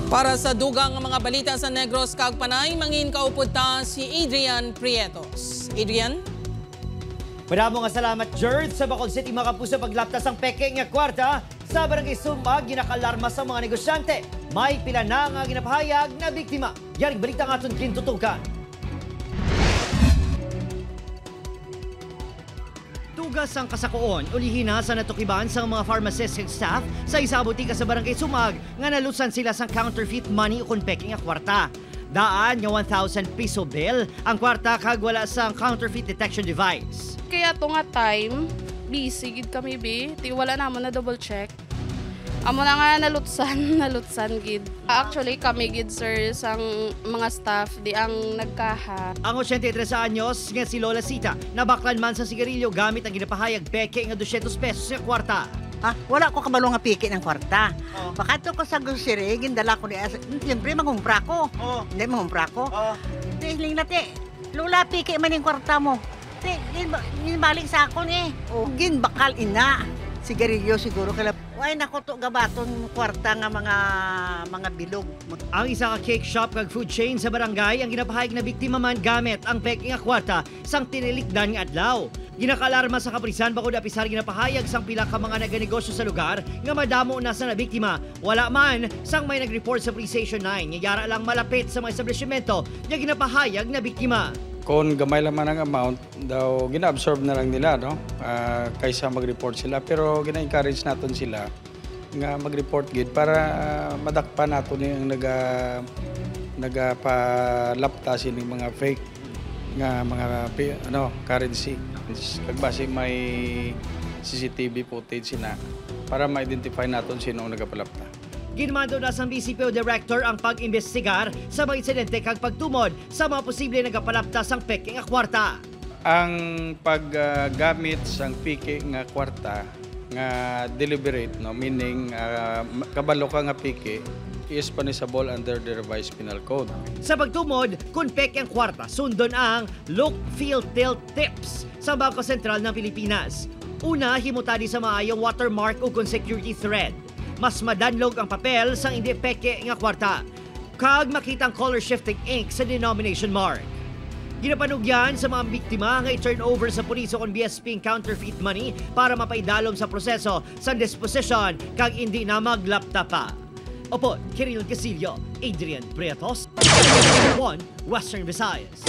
Para sa dugang mga balita sa Negros kag Panay, mangin kaupod ta si Adrian Prietos. Adrian? Madamo nga salamat, Jerd, sa Bacol City makapusa paglaptas ang peke nga kwarta sa barangay Sumbag, ginakalarma sa mga negosyante. May pila na nga ginapahayag na biktima. Yaring balita nga aton kintutukan. Tugas ang kasakuon, ulihina sa natukiban sa mga pharmacist and staff sa isa butika sa barangay Sumag nga nalusan sila sa counterfeit money ukon peke nga kwarta. Daan nga 1,000 piso bill ang kwarta kag wala sa counterfeit detection device. Kaya to nga time, busy gid kami bi, ti wala namon na double check. Amo na nga nalutsan gid. Actually kami gid sir sang mga staff di ang nagkaha. Ang 83 anyos nga si Lola Sita nabaklan man sa sigarilyo gamit ang ginapahayag peke nga 200 pesos sa kwarta. Wala ko kabalo nga piki ng kwarta. Pakato ko sa grocery, gindala ko ni siyempre mangumpra ko. Hindi mangumpra ko. Tiling nate, Lola piki man yung kwarta mo. Balik sa akon eh. Gin bakal ina. Sigarilyo siguro kala. Why nako to gabaton kwarta nga mga bilog. Ang isa ka cake shop kag food chain sa barangay ang ginapahayag na biktima man gamit ang peke nga kwarta sang tinilikdan nga adlaw. Ginakalarma sa kaprisan bakod apisar ginapahayag sang pila ka mga naganegosyo sa lugar nga madamo na sa nabiktima. Wala man sang may nag-report sa Police Station 9 nga yara lang malapit sa mga establishmento nga ginapahayag na biktima. Kung gamay laman ang amount, daw gina-absorb na lang nila, no? Kaysa mag-report sila. Pero gina-encourage natin sila nga mag-report gid para madakpa natin yung nagapalapta sila mga fake nga mga currency. Kagbase may CCTV footage sila para ma-identify natin sino ang nagapalapta. Ginmando na sa BCPO Director ang pag-imbestigar sa mga insidente kag pagtumod sa mga posible nagapalaptas ang peke nga kwarta. Ang paggamit sang peke nga kwarta nga deliberate, no, meaning kabalo ka nga peke is punishable under the revised penal code. Sa pagtumod, kung peke ang kwarta, sundon ang look, feel, tilt tips sa Bangko Sentral ng Pilipinas. Una, himutani sa maayong watermark o kung security thread. Mas madanlog ang papel sa hindi peke nga kwarta. Kag makita ang color shifting ink sa denomination mark. Ginapanugyan sa mga biktima nga i-turn over sa pulis o BSP counterfeit money para mapaidalom sa proseso sa disposition kag hindi na maglapta pa. Opo, Kiril Casillo, Adrian Prietos, 1 Western Visayas.